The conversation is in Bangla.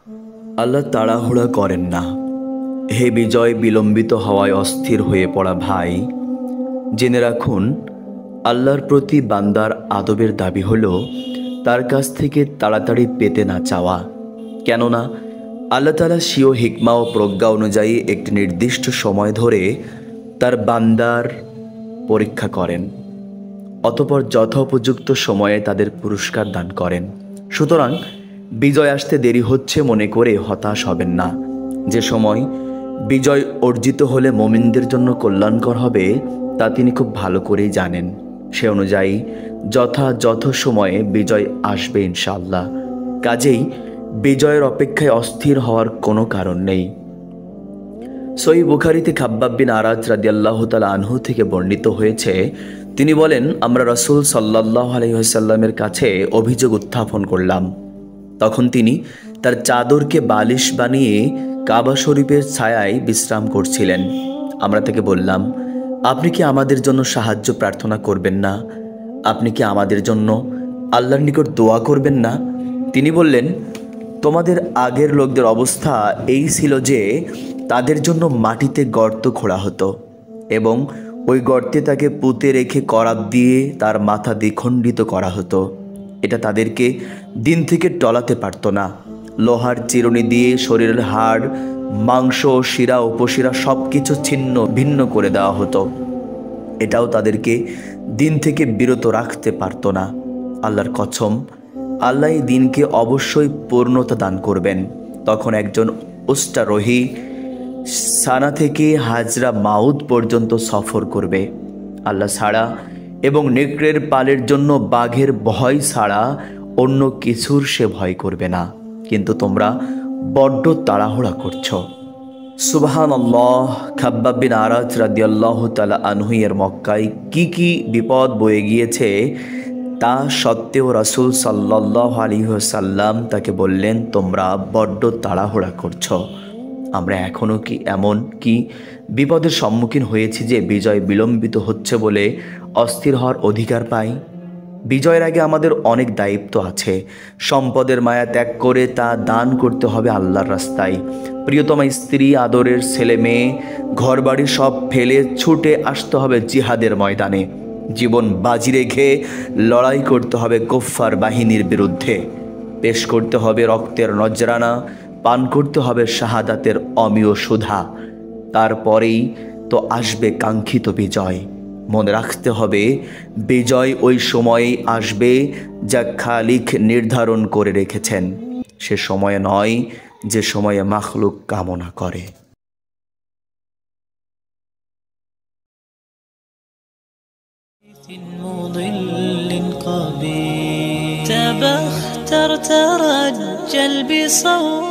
আল্লাহ তাড়াহুড়া করেন না। হে বিজয় বিলম্বিত হওয়ায় অস্থির হয়ে পড়া ভাই, জেনে রাখুন আল্লাহর প্রতি বান্দার আদবের দাবি হলো তার কাছ থেকে তাড়াতাড়ি পেতে না চাওয়া। কেননা আল্লাহ তাআলা স্বীয় হিকমা ও প্রজ্ঞা অনুযায়ী একটি নির্দিষ্ট সময় ধরে তার বান্দার পরীক্ষা করেন, অতঃপর যথোপযুক্ত সময়ে তাদের পুরস্কার দান করেন। সুতরাং বিজয় আসতে দেরি হচ্ছে মনে করে হতাশ হবেন না। যে সময় বিজয় অর্জিত হলে মুমিনদের জন্য কল্যাণকর হবে তা তিনি খুব ভালো করেই জানেন। সে অনুযায়ী যথাযথ সময়ে বিজয় আসবে ইনশাআল্লাহ। কাজেই বিজয়ের অপেক্ষায় অস্থির হওয়ার কোনো কারণ নেই। সহিহ বুখারীতে খাব্বাব বিন আরাজ রাদিয়াল্লাহু তাআলা আনহু থেকে বর্ণিত হয়েছে, তিনি বলেন, আমরা রাসূল সাল্লাল্লাহু আলাইহি ওয়াসাল্লামের কাছে অভিযোগ উত্থাপন করলাম। তখন তিনি তার চাদরকে বালিশ বানিয়ে কাবা শরীফের ছায়ায় বিশ্রাম করছিলেন। আমরা তাকে বললাম, আপনি কি আমাদের জন্য সাহায্য প্রার্থনা করবেন না? আপনি কি আমাদের জন্য আল্লাহর নিকট দোয়া করবেন না? তিনি বললেন, তোমাদের আগের লোকদের অবস্থা এই ছিল যে তাদের জন্য মাটিতে গর্ত খোঁড়া হতো এবং ওই গর্তে তাকে পুঁতে রেখে করাত দিয়ে তার মাথা দ্বিখণ্ডিত করা হতো। এটা তাদেরকে দিন থেকে টলাতে পারত না। লোহার চিরুনি দিয়ে শরীরের হাড়, মাংস, শিরা, উপশিরা সব কিছু ছিন্ন ভিন্ন করে দেওয়া হতো। এটাও তাদেরকে দিন থেকে বিরত রাখতে পারত না। আল্লাহর কসম, আল্লাহ এই দিনকে অবশ্যই পূর্ণতা দান করবেন। তখন একজন উস্টারোহী সানা থেকে হাজরা মাউদ পর্যন্ত সফর করবে। আল্লাহ ছাড়া এবং নেকড়ের পালের জন্য বাঘের ভয় ছাড়া অন্য কিছুর সে ভয় করবে না। কিন্তু তোমরা বড্ড তাড়াহুড়া করছো। সুবহানাল্লাহ। খাব্বাব বিন আরাজ রাদিয়াল্লাহু তাআলা আনহু এর মক্কায় কি বিপদ বয়ে গিয়েছে তা সত্ত্বেও রাসূল সাল্লাল্লাহু আলাইহি ওয়াসাল্লাম তাকে বললেন, তোমরা বড্ড তাড়াহুড়া করছো। আমরা এখনও কি এমন কি বিপদের সম্মুখীন হয়েছি যে বিজয় বিলম্বিত হচ্ছে বলে অস্থির হওয়ার অধিকার পাই? বিজয়ের আগে আমাদের অনেক দায়িত্ব আছে। সম্পদের মায়া ত্যাগ করে তা দান করতে হবে আল্লাহর রাস্তায়। প্রিয়তমা স্ত্রী, আদরের ছেলে মেয়ে, ঘরবাড়ি সব ফেলে ছুটে আসতে হবে জিহাদের ময়দানে। জীবন বাজি রেখে লড়াই করতে হবে কুফফার বাহিনীর বিরুদ্ধে। পেশ করতে হবে রক্তের নজরানা, পান করতে হবে শাহাদাতের অমীয় সুধা। তারপরেই তো আসবে কাঙ্ক্ষিত বিজয়। মনে রাখতে হবে, বিজয় ওই সময়েই আসবে যা খালিক নির্ধারণ করে রেখেছেন। সে সময়ে নয় যে সময়ে মাখলুক কামনা করে। تبختر ترجل بصوت